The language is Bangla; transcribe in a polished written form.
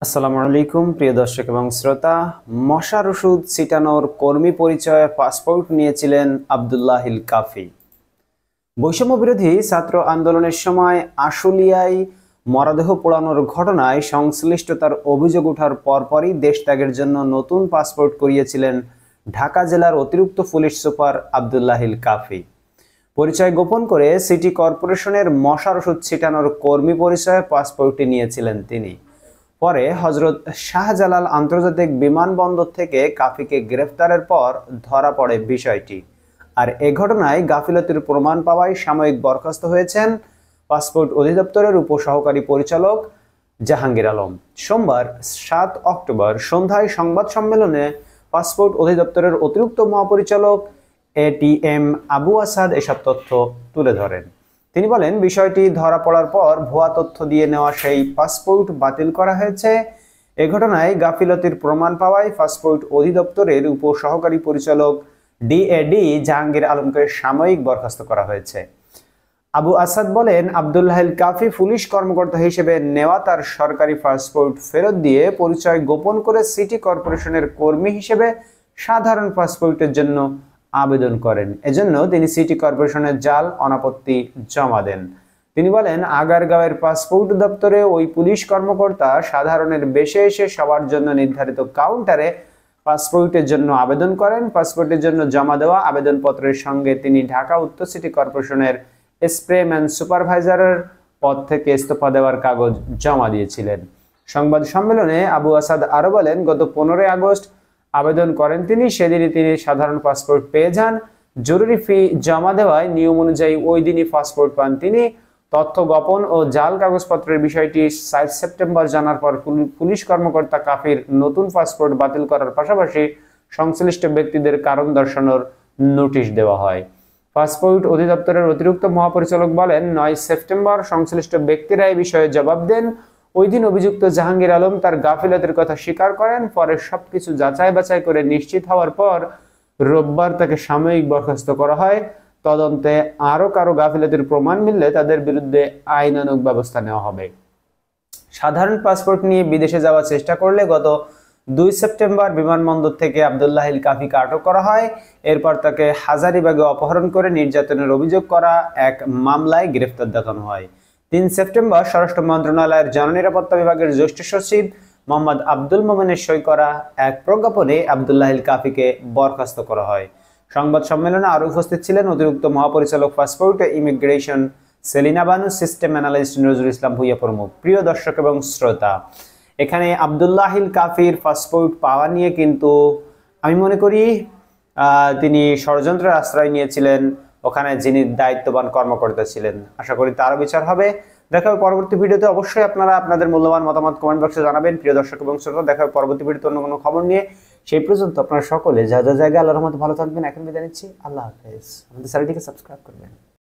আসসালামু আলাইকুম প্রিয় দর্শক এবং শ্রোতা। মশার ওষুধ ছিটানোর কর্মী পরিচয়ে পাসপোর্ট নিয়েছিলেন আব্দুল্লাহিল কাফি। বৈষম্য বিরোধী ছাত্র আন্দোলনের সময় আশুলিয়ায় মরদেহ পোড়ানোর ঘটনায় সংশ্লিষ্টতার অভিযোগ ওঠার পরপরই দেশ ত্যাগের জন্য নতুন পাসপোর্ট করিয়েছিলেন ঢাকা জেলার অতিরিক্ত পুলিশ সুপার আব্দুল্লাহিল কাফি। পরিচয় গোপন করে সিটি কর্পোরেশনের মশার ওষুধ ছিটানোর কর্মী পরিচয়ে পাসপোর্টটি নিয়েছিলেন তিনি। পরে হযরত শাহজালাল আন্তর্জাতিক বিমানবন্দর থেকে কাফিকে গ্রেফতারের পর ধরা পড়ে বিষয়টি। আর এ ঘটনায় গাফিলতির প্রমাণ পাওয়ায় সাময়িক বরখাস্ত হয়েছেন পাসপোর্ট অধিদপ্তরের উপসহকারী পরিচালক জাহাঙ্গীর আলম। সোমবার ৭ অক্টোবর সন্ধ্যায় সংবাদ সম্মেলনে পাসপোর্ট অধিদপ্তরের অতিরিক্ত মহাপরিচালক এটিএম আবু আসাদ এসব তথ্য তুলে ধরেন। তিনি বলেন, বিষয়টি ধরা পড়ার পর ভুয়া তথ্য দিয়ে নেওয়া সেই পাসপোর্ট বাতিল করা হয়েছে। এ ঘটনায় গাফিলতির প্রমাণ পাওয়ায় পাসপোর্ট অধিদপ্তরের উপসহকারী পরিচালক ডিএডি জাহাঙ্গীর আলমকে সাময়িক বরখাস্ত করা হয়েছে। আবু আসাদ বলেন, আব্দুল্লাহিল কাফি পুলিশ কর্মকর্তা হিসেবে নেওয়া তার সরকারি পাসপোর্ট ফেরত দিয়ে পরিচয় গোপন করে সিটি কর্পোরেশনের কর্মী হিসেবে সাধারণ পাসপোর্টের জন্য আবেদন করেন। এজন্য তিনি সিটি কর্পোরেশনের জাল অনাপত্তি জমা দেন। তিনি বলেন, আগারগাঁওয়ের পাসপোর্ট দপ্তরে ওই পুলিশ কর্মকর্তা সাধারণের বেশে এসে সবার জন্য নির্ধারিত কাউন্টারে পাসপোর্টের জন্য আবেদন করেন। পাসপোর্টের জন্য জমা দেওয়া আবেদনপত্রের সঙ্গে তিনি ঢাকা উত্তর সিটি কর্পোরেশনের স্প্রেম্যান সুপারভাইজারের পদ থেকে ইস্তফা দেওয়ার কাগজ জমা দিয়েছিলেন। সংবাদ সম্মেলনে আবু আসাদ আরো বলেন, গত 15 আগস্ট আবেদন করেন তিনি। সেদিনই তিনি সাধারণ পাসপোর্ট পেয়ে যান। জরুরি ফি জমা দেওয়ায় নিয়ম অনুযায়ী ওই দিনই পাসপোর্ট পান তিনি। তথ্য গোপন ও জাল কাগজপত্রের বিষয়টি 7 সেপ্টেম্বর জানার পর পুলিশ কর্মকর্তা কাফির নতুন পাসপোর্ট বাতিল করার পাশাপাশি সংশ্লিষ্ট ব্যক্তিদের কারণ দর্শানোর নোটিশ দেওয়া হয়। পাসপোর্ট অধিদপ্তরের অতিরিক্ত মহাপরিচালক বলেন, 9 সেপ্টেম্বর সংশ্লিষ্ট ব্যক্তিরা এই বিষয়ে জবাব দেন। ওই দিন অভিযুক্ত জাহাঙ্গীর আলম তার গাফিলতির কথা স্বীকার করেন। পরে সবকিছু যাচাই বাছাই করে নিশ্চিত হওয়ার পর রোববার তাকে সাময়িক বরখাস্ত করা হয়। তদন্তে আরো কারো গাফিলতির প্রমাণ মিললে তাদের বিরুদ্ধে আইনানুগ ব্যবস্থা নেওয়া হবে। সাধারণ পাসপোর্ট নিয়ে বিদেশে যাওয়ার চেষ্টা করলে গত 2 সেপ্টেম্বর বিমানবন্দর থেকে আব্দুল্লাহিল কাফিকে আটক করা হয়। এরপর তাকে হাজারীবাগে অপহরণ করে নির্যাতনের অভিযোগ করা এক মামলায় গ্রেফতার দেখানো হয়। 3 সেপ্টেম্বর স্বরাষ্ট্র মন্ত্রণালয়ের জননিরাপত্তা বিভাগের জ্যেষ্ঠ সচিব মোহাম্মদ আব্দুল মোমেনের সই করা এক প্রজ্ঞাপনে আব্দুল্লাহিল কাফিকে বরখাস্ত করা হয়। সংবাদ সম্মেলনে আরো উপস্থিত ছিলেন অতিরিক্ত মহাপরিচালক passport immigration Selina Banu, system analyst Nazrul Islam Bhuiyan প্রমুখ। প্রিয় দর্শক এবং শ্রোতা, এখানে আব্দুল্লাহিল কাফির পাসপোর্ট পাওয়া নিয়ে কিন্তু আমি মনে করি তিনি ষড়যন্ত্রের আশ্রয় নিয়েছিলেন ওখানে যিনি দায়িত্ববান কর্মকর্তা ছিলেন। আশা করি তারও বিচার হবে। দেখা হবে পরবর্তী ভিডিওতে। অবশ্যই আপনারা আপনাদের মূল্যবান মতামত কমেন্ট বক্সে জানাবেন। প্রিয় দর্শক এবং শ্রোতা, দেখা হবে পরবর্তী ভিডিওতে অন্য কোনো খবর নিয়ে। সেই পর্যন্ত আপনারা সকলে যা যা জায়গায় আল্লাহর রহমতে ভালো থাকবেন। এখন বিদায় নিচ্ছি। আল্লাহ হাফেজ। আমাদের চ্যানেলটিকে সাবস্ক্রাইব করবেন।